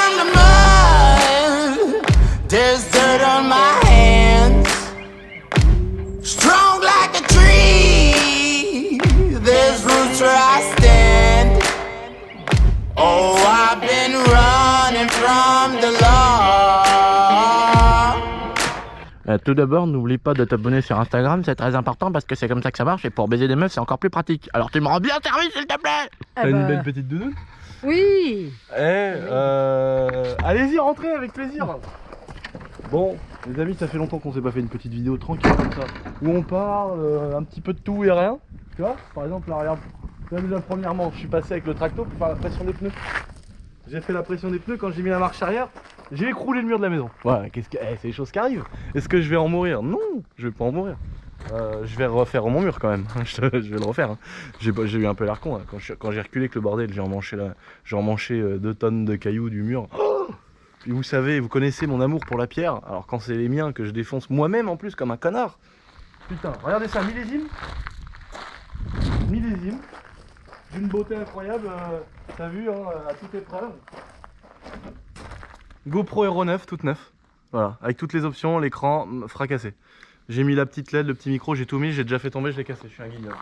from the mud. There's dirt on my hands. Strong like a tree. There's roots where I stand. Oh, I've been running from the law. Tout d'abord, n'oublie pas de t'abonner sur Instagram, c'est très important parce que c'est comme ça que ça marche et pour baiser des meufs, c'est encore plus pratique. Alors tu me rends bien service, s'il te plaît. T'as une belle petite doudoune? Oui. Allez-y, rentrez avec plaisir. Bon, les amis, ça fait longtemps qu'on s'est pas fait une petite vidéo tranquille comme ça, où on parle un petit peu de tout et rien. Tu vois, par exemple, là, regarde. Là, déjà, premièrement, je suis passé avec le tracto pour faire la pression des pneus. J'ai fait la pression des pneus, quand j'ai mis la marche arrière, j'ai écroulé le mur de la maison. Ouais, c'est des choses qui arrivent. Est-ce que je vais en mourir? Non, je vais pas en mourir. Je vais refaire mon mur quand même, je vais le refaire. Hein. J'ai eu un peu l'air con, hein. Quand j'ai reculé avec le bordel, j'ai emmanché 2 tonnes de cailloux du mur. Oh, et vous savez, vous connaissez mon amour pour la pierre, alors quand c'est les miens que je défonce moi-même en plus comme un connard. Putain, regardez ça, millésime. Millésime. D'une beauté incroyable, t'as vu, hein, à toute épreuve. GoPro Hero 9, toute neuve. Voilà, avec toutes les options, l'écran fracassé. J'ai mis la petite LED, le petit micro, j'ai tout mis, j'ai déjà fait tomber, je l'ai cassé, je suis un guignol.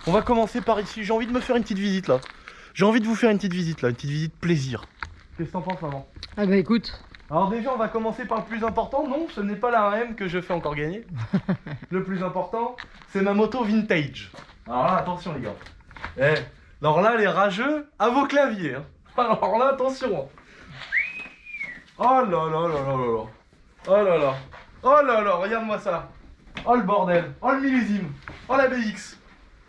On va commencer par ici, j'ai envie de me faire une petite visite là. J'ai envie de vous faire une petite visite là, une petite visite plaisir. Qu'est-ce que t'en penses, maman? Ah bah écoute. Alors déjà, on va commencer par le plus important. Non, ce n'est pas la RM que je fais encore gagner. Le plus important, c'est ma moto vintage. Alors là, attention les gars. Alors là, les rageux, à vos claviers. Hein. Alors là, attention. Oh là là là là là là. Oh là là. Oh là là, regarde-moi ça. Oh le bordel. Oh le millésime. Oh la BX.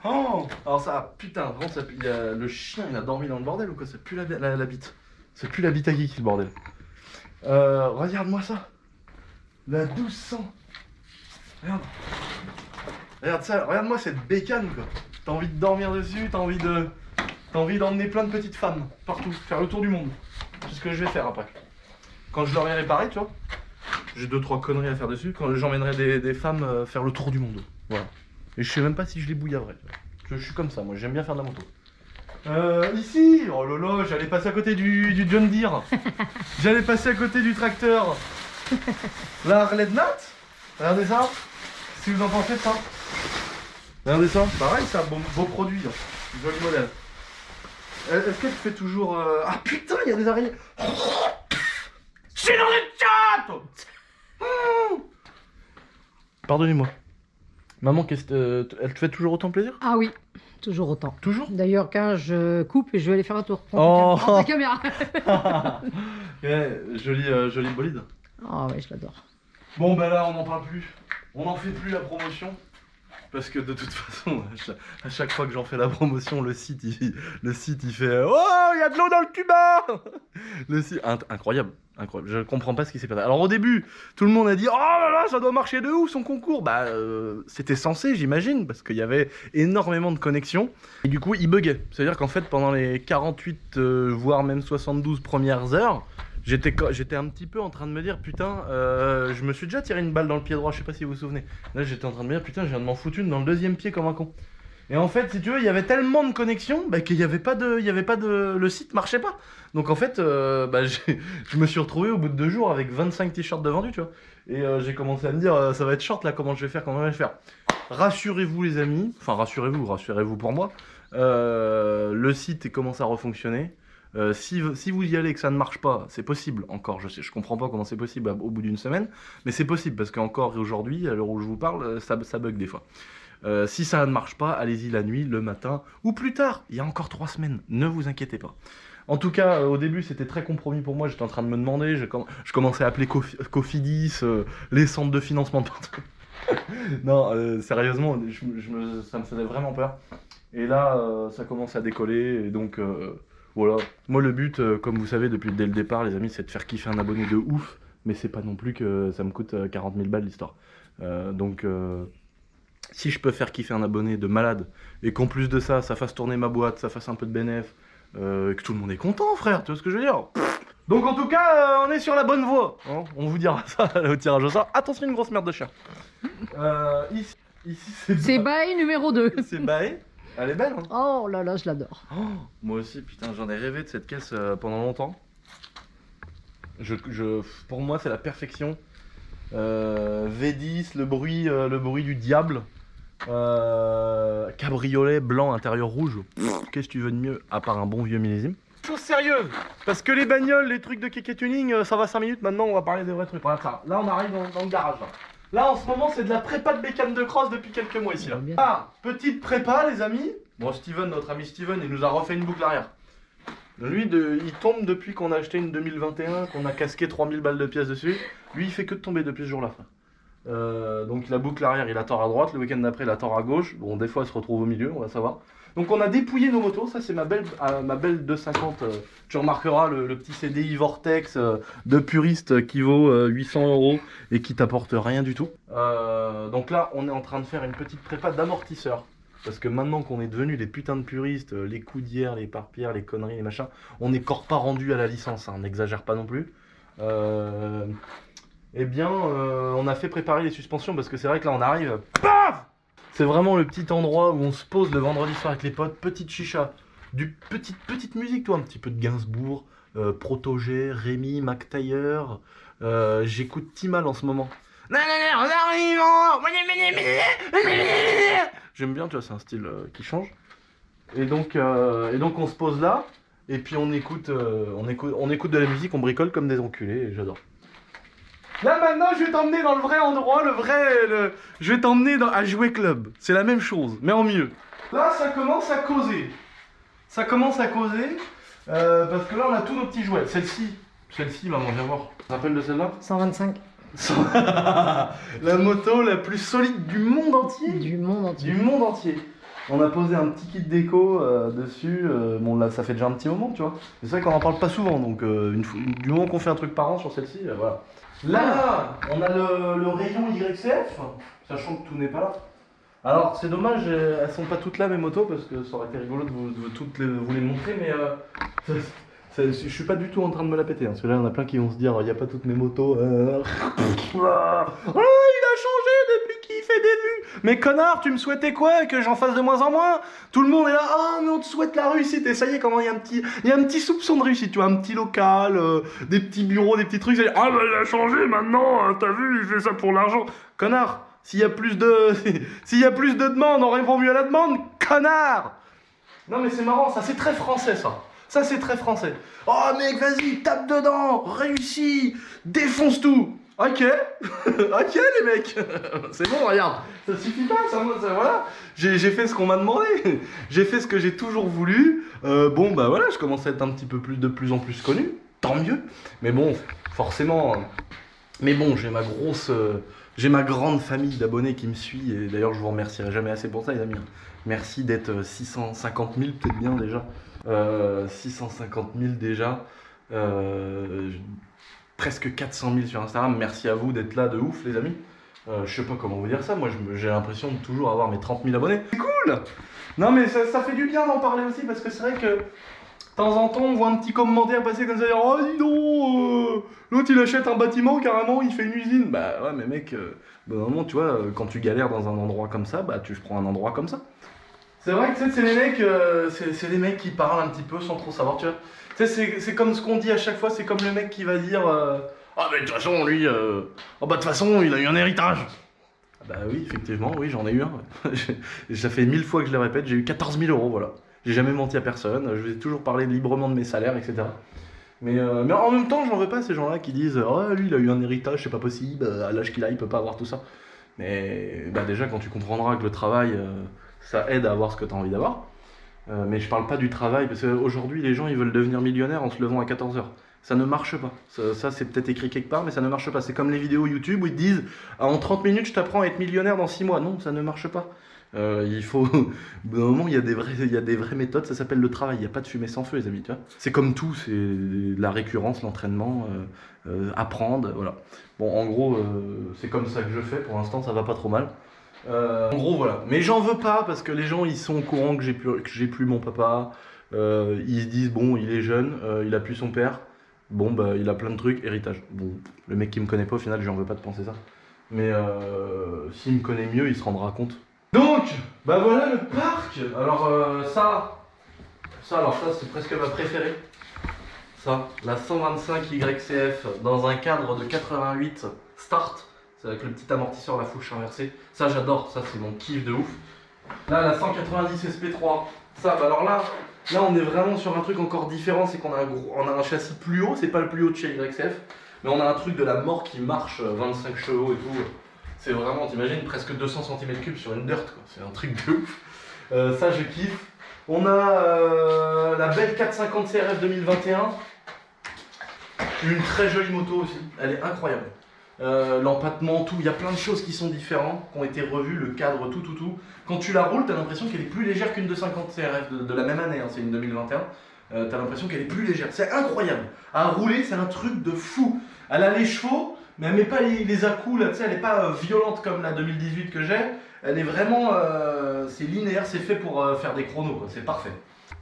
Oh. Alors ça, putain, vraiment, ça, le chien, il a dormi dans le bordel ou quoi? Ça pue la bite. Ça pue la bite à geek, le bordel. Regarde-moi ça. La 1200. Regarde. Regarde ça, regarde-moi cette bécane quoi. T'as envie de dormir dessus, t'as envie d'emmener plein de petites femmes partout, faire le tour du monde. C'est ce que je vais faire après. Quand je l'aurai réparé, tu vois, j'ai 2-3 conneries à faire dessus, quand j'emmènerai des femmes faire le tour du monde. Voilà. Et je sais même pas si je les bouillaverai. Je suis comme ça, moi j'aime bien faire de la moto. Ici, oh lolo, j'allais passer à côté du John Deere. J'allais passer à côté du tracteur. La Harley de Nat. Regardez ça. Qu'est-ce que vous en pensez de ça? Regardez ça, pareil ça, beau produit, hein. Joli modèle. Est-ce qu'elle fait toujours... Ah putain, il y a des araignées. C'est dans le chat. Pardonnez-moi. Maman, elle te fait toujours autant plaisir? Ah oui, toujours autant. Toujours? D'ailleurs, quand je coupe, je vais aller faire un tour. Oh. Prends ta caméra. Joli bolide. Ah ouais, je l'adore. Bon bah là, on n'en parle plus. On n'en fait plus la promotion. Parce que de toute façon, à chaque fois que j'en fais la promotion, le site il fait oh, il y a de l'eau dans le tuba. Le site, incroyable, incroyable. Je comprends pas ce qui s'est passé. Alors au début, tout le monde a dit oh là là, ça doit marcher de ouf son concours. Bah c'était censé, j'imagine, parce qu'il y avait énormément de connexions. Et du coup, il buguait. C'est-à-dire qu'en fait, pendant les 48 voire même 72 premières heures, j'étais un petit peu en train de me dire putain, je me suis déjà tiré une balle dans le pied droit, je sais pas si vous vous souvenez. Là j'étais en train de me dire putain, je viens de m'en foutre une dans le deuxième pied comme un con. Et en fait, si tu veux, il y avait tellement de connexions qu'il n'y avait pas de, le site marchait pas. Donc en fait, je me suis retrouvé au bout de 2 jours avec 25 t-shirts de vendus, tu vois. Et j'ai commencé à me dire ça va être short là, comment je vais faire. Rassurez-vous les amis, enfin rassurez-vous pour moi. Le site commence à refonctionner. Si vous y allez et que ça ne marche pas, c'est possible encore, je comprends pas comment c'est possible au bout d'une semaine, mais c'est possible parce qu'encore aujourd'hui, à l'heure où je vous parle, ça bug des fois. Si ça ne marche pas, allez-y la nuit, le matin ou plus tard, il y a encore 3 semaines, ne vous inquiétez pas. En tout cas, au début c'était très compromis pour moi, j'étais en train de me demander, je commençais à appeler Cofidis, les centres de financement de partout. Non, sérieusement, ça me faisait vraiment peur. Et là, ça commence à décoller, et donc... Voilà, moi le but, comme vous savez dès le départ les amis, c'est de faire kiffer un abonné de ouf, mais c'est pas non plus que ça me coûte 40 000 balles l'histoire. Donc si je peux faire kiffer un abonné de malade, et qu'en plus de ça, ça fasse tourner ma boîte, ça fasse un peu de bénéf, que tout le monde est content frère, tu vois ce que je veux dire? Donc en tout cas, on est sur la bonne voie, hein, on vous dira ça au tirage au sort. Attention, une grosse merde de chien. Ici C'est bail numéro 2. C'est bail. Elle est belle, hein. Oh là là, je l'adore. Oh, moi aussi, putain, j'en ai rêvé de cette caisse pendant longtemps. Pour moi, c'est la perfection. V10, le bruit du diable. Cabriolet blanc, intérieur rouge. Qu'est-ce que tu veux de mieux à part un bon vieux millésime? Chose sérieuse, parce que les bagnoles, les trucs de kéké tuning, ça va 5 minutes. Maintenant, on va parler des vrais trucs. Regarde ça. Là, on arrive dans le garage. Là, en ce moment, c'est de la prépa de bécane de cross depuis quelques mois ici. Là. Ah, petite prépa, les amis. Bon, Steven, notre ami Steven, il nous a refait une boucle arrière. Lui, il tombe depuis qu'on a acheté une 2021, qu'on a casqué 3000 balles de pièces dessus. Lui, il fait que de tomber depuis ce jour-là. Donc la boucle arrière, il a tort à droite. Le week-end d'après, il a tort à gauche. Bon, des fois, elle se retrouve au milieu, on va savoir. Donc on a dépouillé nos motos. Ça, c'est ma belle 250. Tu remarqueras le petit CDI Vortex de puriste qui vaut 800 € et qui t'apporte rien du tout. Donc là, on est en train de faire une petite prépa d'amortisseur. Parce que maintenant qu'on est devenus des putains de puristes, les coudières, les pare-pierres, les conneries, les machins, on n'est encore pas rendu à la licence, hein, on n'exagère pas non plus. Eh bien, on a fait préparer les suspensions parce que c'est vrai que là on arrive, paf! C'est vraiment le petit endroit où on se pose le vendredi soir avec les potes, petite chicha, petite musique, toi, un petit peu de Gainsbourg, Protogé, Rémi, McTayer, j'écoute Timal en ce moment. J'aime bien, tu vois, c'est un style qui change. Et donc on se pose là, et puis on écoute de la musique, on bricole comme des enculés, et j'adore. Là maintenant, je vais t'emmener dans le vrai endroit, je vais t'emmener à jouer club. C'est la même chose, mais en mieux. Là, ça commence à causer. Parce que là, on a tous nos petits jouets. Celle-ci, maman, viens voir. Tu te rappelles de celle-là? 125. La moto la plus solide du monde entier. Du monde entier. Du monde entier. On a posé un petit kit déco dessus. Bon là ça fait déjà un petit moment, tu vois. C'est vrai qu'on en parle pas souvent, donc du moment qu'on fait un truc par an sur celle-ci, voilà. Là, on a le rayon YCF, sachant que tout n'est pas là. Alors c'est dommage, elles sont pas toutes là mes motos parce que ça aurait été rigolo de vous les montrer, mais je suis pas du tout en train de me la péter, hein, parce que là, il y en a plein qui vont se dire, il n'y a pas toutes mes motos. Oh, il a changé depuis qu'il fait des vues. Mais connard, tu me souhaitais quoi? Que j'en fasse de moins en moins? Tout le monde est là, ah, mais on te souhaite la réussite. Et ça y est, comment il y a un petit soupçon de réussite, tu vois, un petit local, des petits bureaux, des petits trucs. Ah, bah il a changé maintenant, t'as vu, il fait ça pour l'argent. Connard, s'il y a plus de demandes, on répond mieux à la demande, connard. Non, mais c'est marrant, ça, c'est très français, ça. Ça, c'est très français. Oh, mec, vas-y, tape dedans, réussis, défonce tout. Ok, ok, les mecs. C'est bon, regarde. Ça suffit pas, ça, voilà. J'ai fait ce qu'on m'a demandé. J'ai fait ce que j'ai toujours voulu. Bon, bah voilà, je commence à être un petit peu de plus en plus connu. Tant mieux. Mais bon, forcément. Mais bon, j'ai ma grande famille d'abonnés qui me suit. Et d'ailleurs, je vous remercierai jamais assez pour ça, les amis. Merci d'être 650 000, peut-être bien déjà. 650 000 déjà, presque 400 000 sur Instagram. Merci à vous d'être là de ouf, les amis. Je sais pas comment vous dire ça, moi j'ai l'impression de toujours avoir mes 30 000 abonnés. C'est cool. Non mais ça fait du bien d'en parler aussi, parce que c'est vrai que de temps en temps on voit un petit commentaire passer comme ça, dire oh dis donc, l'autre il achète un bâtiment carrément, il fait une usine. Bah ouais mais mec, normalement tu vois, quand tu galères dans un endroit comme ça, bah tu prends un endroit comme ça. C'est vrai que c'est les mecs qui parlent un petit peu sans trop savoir, tu vois. Tu sais, c'est comme ce qu'on dit à chaque fois, c'est comme le mec qui va dire ah mais de toute façon lui, oh bah de toute façon il a eu un héritage. Bah oui, effectivement, oui j'en ai eu un. Ça fait 1000 fois que je le répète, j'ai eu 14 000 €, voilà. J'ai jamais menti à personne, je vais toujours parler librement de mes salaires, etc. Mais en même temps, j'en veux pas ces gens-là qui disent oh lui il a eu un héritage, c'est pas possible, à l'âge qu'il a il peut pas avoir tout ça. Mais bah déjà quand tu comprendras que le travail... ça aide à avoir ce que tu as envie d'avoir. Mais je parle pas du travail, parce qu'aujourd'hui, les gens, ils veulent devenir millionnaires en se levant à 14h. Ça ne marche pas. Ça c'est peut-être écrit quelque part, mais ça ne marche pas. C'est comme les vidéos YouTube où ils te disent en 30 minutes, je t'apprends à être millionnaire dans 6 mois. Non, ça ne marche pas. Il faut... Au moment, il y a des vraies méthodes, ça s'appelle le travail. Il n'y a pas de fumée sans feu, les amis. Tu vois, c'est comme tout, c'est la récurrence, l'entraînement, apprendre, voilà. Bon, en gros, c'est comme ça que je fais. Pour l'instant, ça va pas trop mal. En gros voilà, mais j'en veux pas parce que les gens ils sont au courant que j'ai plus mon papa, ils se disent bon il est jeune, il a plus son père, bon bah il a plein de trucs, héritage. Bon, le mec qui me connaît pas au final j'en veux pas de penser ça, mais s'il me connaît mieux il se rendra compte Donc, bah voilà le parc. Alors ça c'est presque ma préférée. Ça, la 125 YCF dans un cadre de 88 Start. C'est avec le petit amortisseur, la fourche inversée. Ça j'adore, ça c'est mon kiff de ouf. Là la 190 SP3. Ça, bah alors là on est vraiment sur un truc encore différent. C'est qu'on a un châssis plus haut. C'est pas le plus haut de chez YCF. Mais on a un truc de la mort qui marche, 25 chevaux et tout. C'est vraiment, t'imagines, presque 200 cm3 sur une dirt, quoi. C'est un truc de ouf. Ça, je kiffe. On a la belle 450 CRF 2021. Une très jolie moto aussi. Elle est incroyable. L'empattement, tout. Il y a plein de choses qui sont différentes, qui ont été revues, le cadre, tout. Quand tu la roules, t'as l'impression qu'elle est plus légère qu'une 250 CRF de la même année. Hein. C'est une 2021. T'as l'impression qu'elle est plus légère. C'est incroyable. À rouler, c'est un truc de fou. Elle a les chevaux, mais elle met pas les à-coups, là, tu sais, elle est pas violente comme la 2018 que j'ai. Elle est vraiment, c'est linéaire, c'est fait pour faire des chronos, quoi. C'est parfait.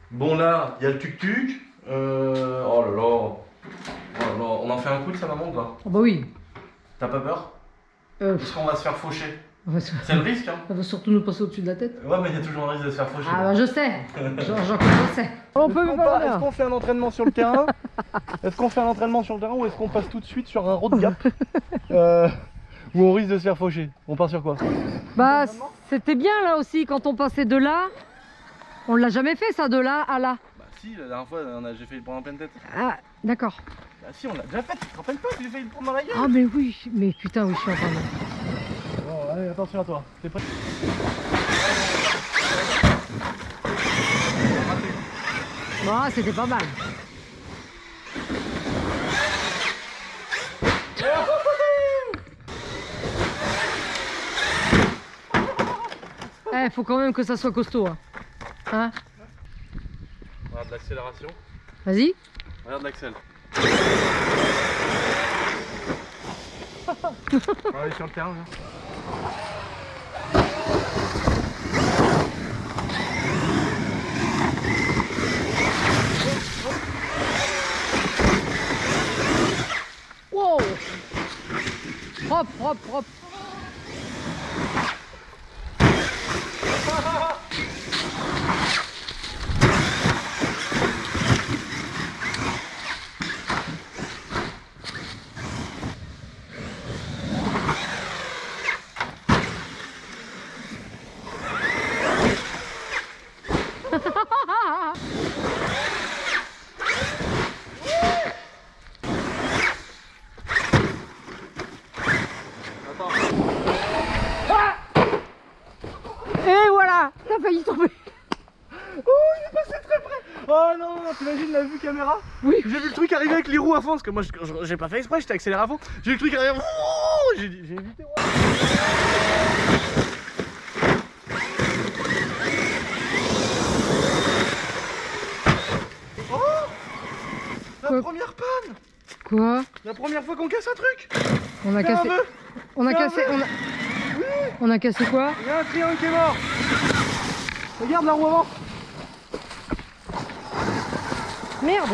Bon là, il y a le tuk-tuk. Oh là là. Oh là là. On en fait un coup de ça, maman, ou pas? Oh bah oui. T'as pas peur? Parce qu'on va se faire faucher. C'est le risque, hein. Ça va surtout nous passer au-dessus de la tête. Ouais, mais il y a toujours un risque de se faire faucher. Ah bah je sais. J'en sais. On peut Est-ce qu'on fait un entraînement sur le terrain? Est-ce qu'on fait un entraînement sur le terrain ou est-ce qu'on passe tout de suite sur un road gap où on risque de se faire faucher? On part sur quoi? Bah c'était bien là aussi quand on passait de là. On l'a jamais fait ça, de là à là. Bah si, la dernière fois j'ai failli le prendre en pleine tête. Ah d'accord. Bah si, on l'a déjà fait, tu te rappelles pas que j'ai failli le prendre dans la gueule? Ah mais oui, mais putain oui je suis en train de... Bon allez, attention à toi, t'es prêt? Ah c'était pas mal. Faut quand même que ça soit costaud. Hein? Regarde l'accélération. Vas-y. Regarde l'accel. On va aller sur le terrain. Wow. Propre. Et voilà, t'as failli tomber. Oh, il est passé très près. Oh non, t'imagines la vue caméra? Oui. J'ai vu le truc arriver avec les roues à fond, parce que moi j'ai pas fait exprès, j'étais accéléré à fond. J'ai vu le truc arriver. Oh, j'ai évité. Oh, la Quoi? première panne. Quoi? La première fois qu'on casse un truc. On a Fais un cassé. vœu. On a Fais un cassé. vœu. On a cassé quoi? Il y a un triangle qui est mort. Regarde la roue avant. Merde.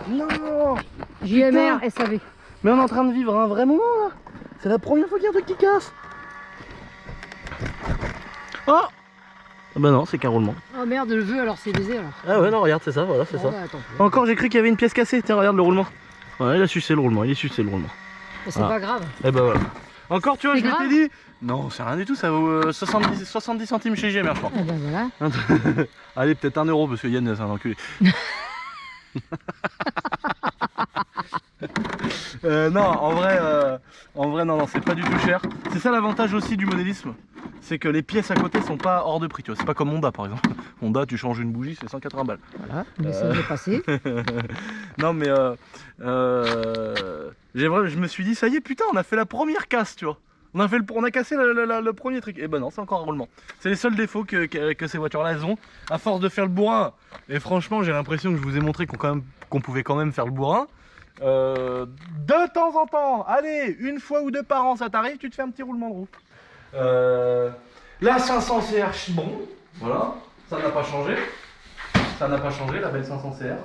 Non. JMR, SAV. Mais on est en train de vivre un vrai moment là. C'est la première fois qu'il y a un truc qui casse. Oh. Bah non, c'est qu'un roulement. Oh merde, le vœu alors c'est baisé alors. Ah ouais, non, regarde, c'est ça, voilà, c'est ça. Bah, attends. Encore, j'ai cru qu'il y avait une pièce cassée. Tiens, regarde le roulement. Ouais, il a sucé le roulement, il est sucé le roulement. C'est Ah. pas grave. Et bah voilà. Encore, tu vois, C'est je m'étais grave dit. Non, c'est rien du tout, ça vaut 70 centimes chez GMR, je crois. Eh ben voilà. Allez, peut-être 1 euro parce que Yann, c'est un enculé. Non, en vrai, non, c'est pas du tout cher. C'est ça l'avantage aussi du modélisme, c'est que les pièces à côté sont pas hors de prix, tu vois. C'est pas comme Honda par exemple. Honda, tu changes une bougie, c'est 180 balles. Voilà, mais ça va passer. Non, mais je me suis dit, ça y est, putain, on a fait la première casse, tu vois. On a cassé le premier truc. Et ben non, c'est encore un roulement. C'est les seuls défauts que ces voitures-là elles ont. À force de faire le bourrin, et franchement, j'ai l'impression que je vous ai montré qu'on pouvait quand même faire le bourrin. De temps en temps, allez, une fois ou deux par an, ça t'arrive, tu te fais un petit roulement de roue. La 500 CR Chibron, voilà, ça n'a pas changé. Ça n'a pas changé, la belle 500 CR.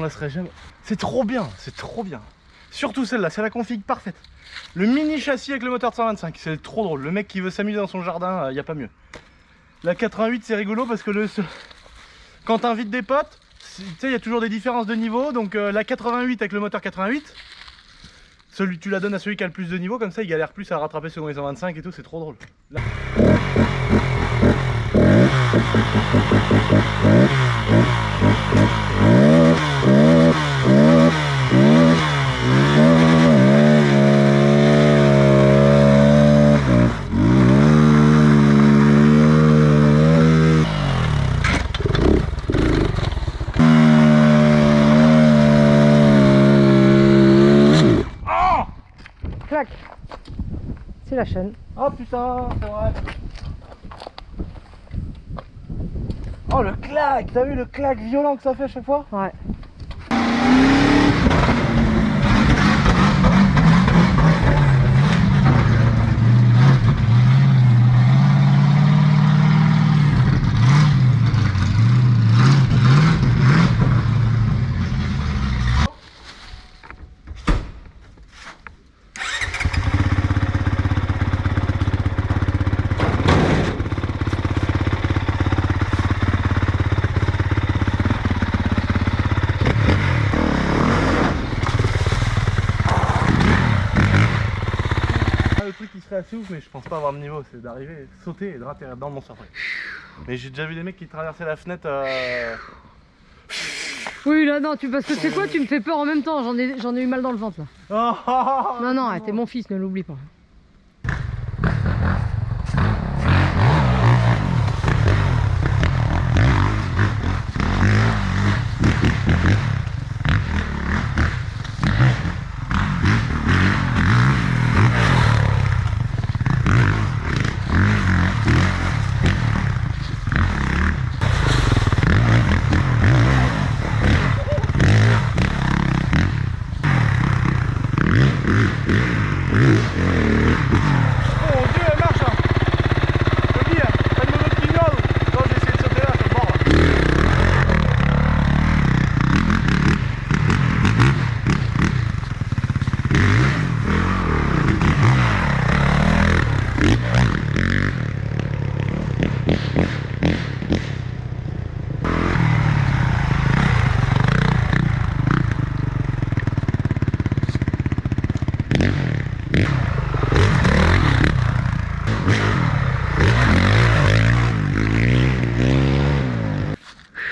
laisserai jamais. C'est trop bien, c'est trop bien. Surtout celle-là, c'est la config parfaite. Le mini châssis avec le moteur de 125, c'est trop drôle. Le mec qui veut s'amuser dans son jardin, y a pas mieux. La 88 c'est rigolo parce que quand t'invites des potes, tu sais, il y a toujours des différences de niveau. Donc la 88 avec le moteur 88, tu la donnes à celui qui a le plus de niveau, comme ça il galère plus à rattraper selon les 125 et tout, c'est trop drôle. Là. Clac. C'est la chaîne. Oh putain, c'est vrai. Oh le clac, t'as vu le clac violent que ça fait à chaque fois? Ouais. Le truc qui serait assez ouf, mais je pense pas avoir le niveau, c'est d'arriver, sauter et de atterrir dans le Monster Truck. Mais j'ai déjà vu des mecs qui traversaient la fenêtre. Oui, là, non, parce que c'est quoi, tu me fais peur en même temps. J'en ai eu mal dans le ventre, là. Non, non, t'es mon fils, ne l'oublie pas.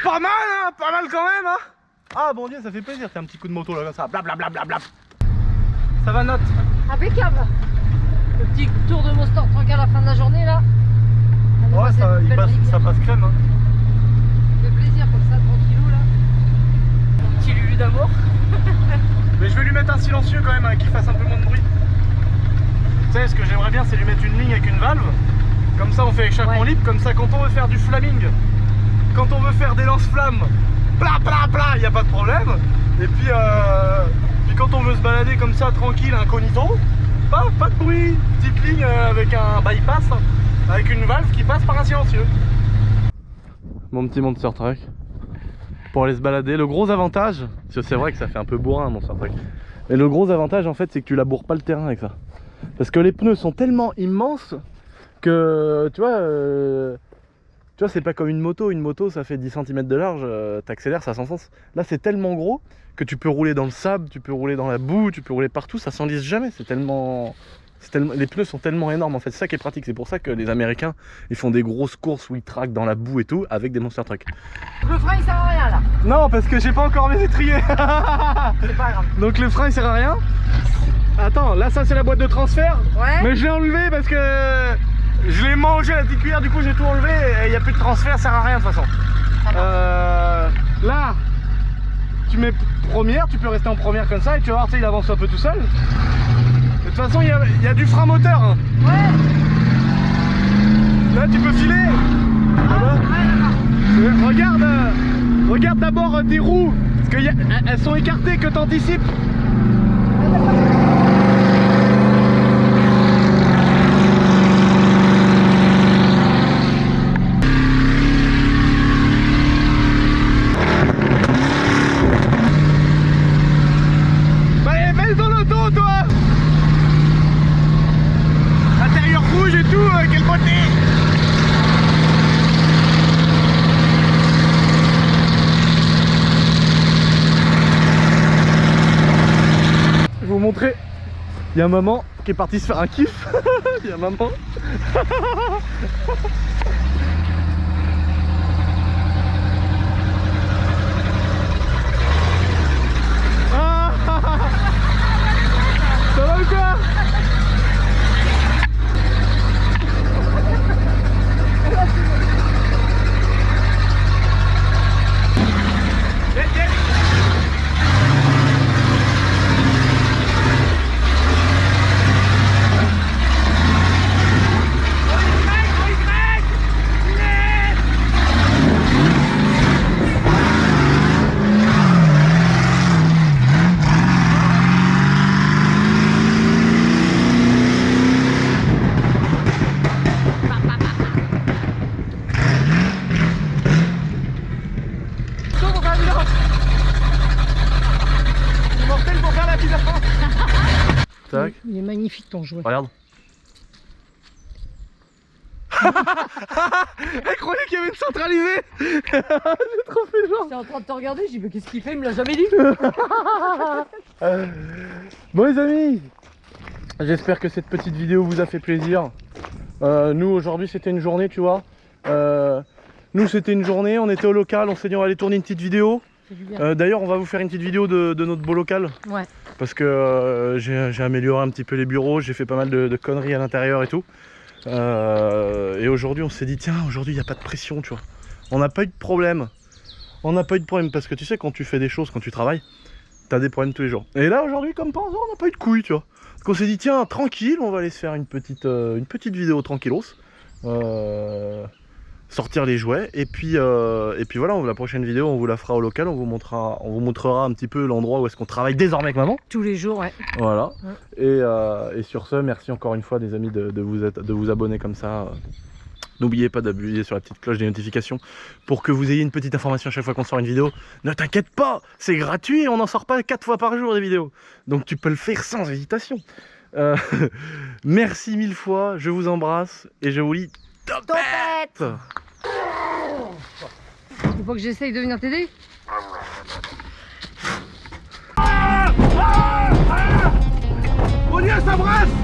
Pas mal, hein, pas mal quand même, hein. Ah bon Dieu, ça fait plaisir, t'as un petit coup de moto là comme ça, blablabla. Ça va Note? Impeccable. Le petit tour de Monster Truck à la fin de la journée, là. Ouais, ça passe crème, hein. Ça fait plaisir comme ça, tranquillou, là. Mon petit Lulu d'amour. Mais je vais lui mettre un silencieux quand même, hein, qu'il fasse un peu moins de bruit. Tu sais, ce que j'aimerais bien, c'est lui mettre une ligne avec une valve. Comme ça, on fait échappement libre. Comme ça, quand on veut faire du flaming, quand on veut faire des lance-flammes, il n'y a pas de problème. Et puis quand on veut se balader comme ça, tranquille, incognito, pas de bruit. Petite ligne avec un bypass, avec une valve qui passe par un silencieux. Mon petit Monster Truck. Pour aller se balader, le gros avantage, c'est vrai que ça fait un peu bourrin mon Monster Truck, mais le gros avantage en fait, c'est que tu laboures pas le terrain avec ça. Parce que les pneus sont tellement immenses que tu vois, c'est pas comme une moto ça fait 10 cm de large, t'accélères, ça s'enfonce. Là c'est tellement gros que tu peux rouler dans le sable, tu peux rouler dans la boue, tu peux rouler partout, ça s'enlise jamais, les pneus sont tellement énormes en fait, c'est ça qui est pratique. C'est pour ça que les Américains ils font des grosses courses où ils traquent dans la boue et tout avec des Monster Truck. Le frein il sert à rien là. Non, parce que j'ai pas encore mes étriers. C'est pas grave. Donc le frein il sert à rien. Attends, là ça c'est la boîte de transfert. Ouais. Mais je l'ai enlevé parce que je l'ai mangé à la petite cuillère, du coup j'ai tout enlevé et il n'y a plus de transfert, ça sert à rien de toute façon. Là, tu mets première, tu peux rester en première comme ça et tu vas voir, tu sais, il avance un peu tout seul. De toute façon, il y a du frein moteur. Hein. Ouais. Là, tu peux filer. Regarde d'abord tes roues, parce qu'elles sont écartées que tu anticipes. Il y a maman qui est partie se faire un kiff. Il y a maman. Ça va ou quoi? Il est magnifique ton jouet. Regarde. Elle croyait qu'il y avait une centralisée. J'ai trop fait genre. J'étais en train de te regarder, j'ai dit mais qu'est-ce qu'il fait, il me l'a jamais dit. Bon les amis, j'espère que cette petite vidéo vous a fait plaisir. Nous aujourd'hui c'était une journée, tu vois. Nous c'était une journée, on était au local, on s'est dit on va aller tourner une petite vidéo. D'ailleurs on va vous faire une petite vidéo de notre beau local. Ouais. Parce que j'ai amélioré un petit peu les bureaux, j'ai fait pas mal de conneries à l'intérieur et tout. Et aujourd'hui on s'est dit tiens, aujourd'hui il n'y a pas de pression, tu vois. On n'a pas eu de problème. On n'a pas eu de problème parce que tu sais quand tu fais des choses, quand tu travailles, t'as des problèmes tous les jours. Et là aujourd'hui comme par hasard on n'a pas eu de couilles, tu vois. Donc on s'est dit tiens tranquille, on va aller se faire une petite vidéo tranquillos. Sortir les jouets et puis voilà, la prochaine vidéo on vous la fera au local, on vous montrera un petit peu l'endroit où est-ce qu'on travaille désormais avec maman. Tous les jours, ouais. Voilà. Ouais. Et sur ce, merci encore une fois des amis de vous abonner comme ça. N'oubliez pas d'appuyer sur la petite cloche des notifications pour que vous ayez une petite information à chaque fois qu'on sort une vidéo. Ne t'inquiète pas, c'est gratuit, on n'en sort pas 4 fois par jour des vidéos. Donc tu peux le faire sans hésitation. Merci 1000 fois, je vous embrasse et je vous dis topette. Faut pas que j'essaye de venir t'aider. Mon Dieu, ça brasse.